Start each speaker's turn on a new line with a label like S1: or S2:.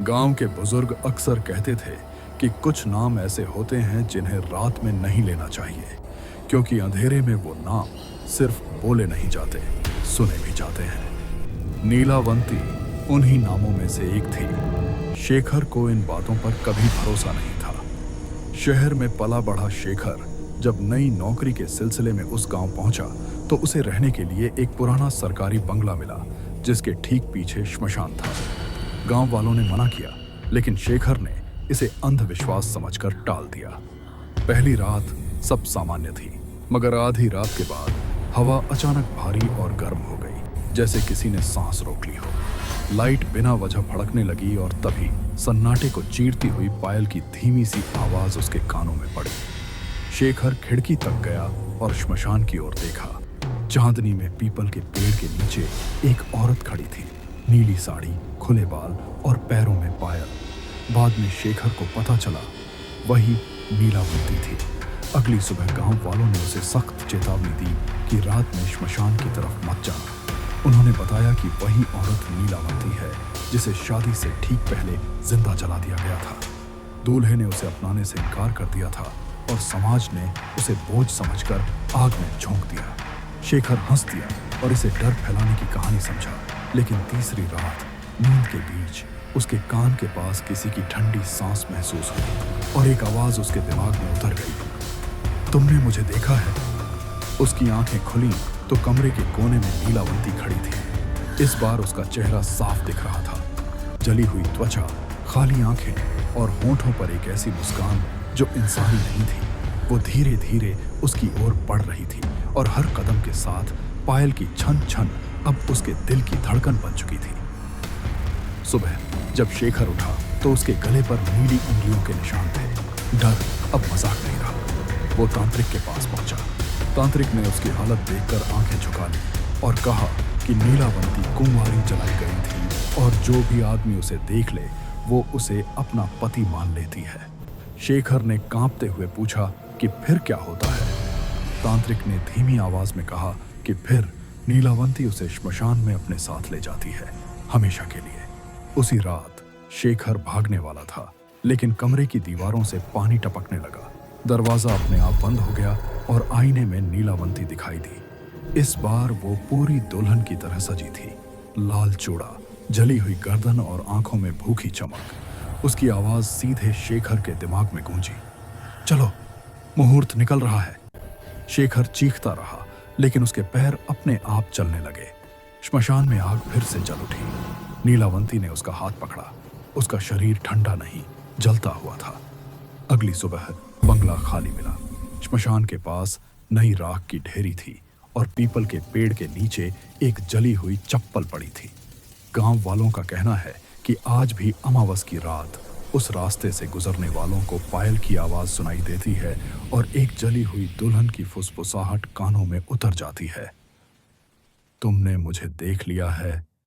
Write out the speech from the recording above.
S1: गांव के बुजुर्ग अक्सर कहते थे कि कुछ नाम ऐसे होते हैं जिन्हें रात में नहीं लेना चाहिए, क्योंकि अंधेरे में वो नाम सिर्फ बोले नहीं जाते, सुने भी जाते हैं। नीलावंती उन्हीं नामों में से एक थी। शेखर को इन बातों पर कभी भरोसा नहीं था। शहर में पला बढ़ा शेखर जब नई नौकरी के सिलसिले में उस गांव पहुंचा तो उसे रहने के लिए एक पुराना सरकारी बंगला मिला, जिसके ठीक पीछे श्मशान था। गांव वालों ने मना किया, लेकिन शेखर ने इसे अंधविश्वास समझकर टाल दिया। पहली रात सब सामान्य थी, मगर आधी रात के बाद हवा अचानक भारी और गर्म हो गई, जैसे किसी ने सांस रोक ली हो। लाइट बिना वजह भड़कने लगी और तभी सन्नाटे को चीरती हुई पायल की धीमी सी आवाज उसके कानों में पड़ी। शेखर खिड़की तक गया और श्मशान की ओर देखा। चांदनी में पीपल के पेड़ के नीचे एक औरत खड़ी थी, नीली साड़ी, खुले बाल और पैरों में पायल। बाद में शेखर को पता चला वही नीलावंती थी। अगली सुबह गांव वालों ने उसे सख्त चेतावनी दी कि रात में श्मशान की तरफ मत जाना। उन्होंने बताया कि वही औरत नीलावंती है जिसे शादी से ठीक पहले जिंदा जला दिया गया था। दूल्हे ने उसे अपनाने से इनकार कर दिया था और समाज ने उसे बोझ समझकर आग में झोंक दिया। शेखर हंस दिया और इसे डर फैलाने की कहानी समझा, लेकिन तीसरी रात नींद के बीच उसके कान के पास किसी की ठंडी सांस महसूस हुई और एक आवाज उसके दिमाग में उतर गई, तुमने मुझे देखा है? उसकी आंखें खुली तो कमरे के कोने में नीलावंती खड़ी थी। इस बार उसका चेहरा साफ दिख रहा था, जली हुई त्वचा, खाली आंखें और होंठों पर एक ऐसी मुस्कान जो इंसानी नहीं थी। वो धीरे धीरे उसकी ओर बढ़ रही थी और हर कदम के साथ पायल की छन छन अब उसके दिल की धड़कन बन चुकी थी। सुबह जब शेखर उठा तो उसके गले पर नीली उंगलियों के निशान थे। डर अब मजाक नहीं रहा। वो तांत्रिक के पास पहुंचा। तांत्रिक ने उसकी हालत देखकर आंखें झुका ली और कहा कि नीलावंती कुंवारी जलाई गई थी और जो भी आदमी उसे देख ले वो उसे अपना पति मान लेती है। शेखर ने कांपते हुए पूछा कि फिर क्या होता है? तांत्रिक ने धीमी आवाज में कहा कि फिर नीलावंती उसे श्मशान में अपने साथ ले जाती है, हमेशा के लिए। उसी रात शेखर भागने वाला था, लेकिन कमरे की दीवारों से पानी टपकने लगा। दरवाजा अपने आप बंद हो गया और आईने में नीलावंती दिखाई दी। इस बार वो पूरी दुल्हन की तरह सजी थी। लाल चूड़ा, जली हुई गर्दन और आंखों में भूखी चमक। उसकी आवाज सीधे शेखर के दिमाग में गूंजी, चलो, मुहूर्त निकल रहा है। शेखर चीखता रहा, लेकिन उसके पैर अपने आप चलने लगे। श्मशान में आग फिर से जल उठी। नीलावंती ने उसका हाथ पकड़ा। उसका शरीर ठंडा नहीं, जलता हुआ था। अगली सुबह बंगला खाली मिला। श्मशान के पास नई राख की ढेरी थी और पीपल के पेड़ के नीचे एक जली हुई चप्पल पड़ी थी। गांव वालों का कहना है कि आज भी अमावस की रात उस रास्ते से गुजरने वालों को पायल की आवाज सुनाई देती है और एक जली हुई दुल्हन की फुसफुसाहट कानों में उतर जाती है, तुमने मुझे देख लिया है,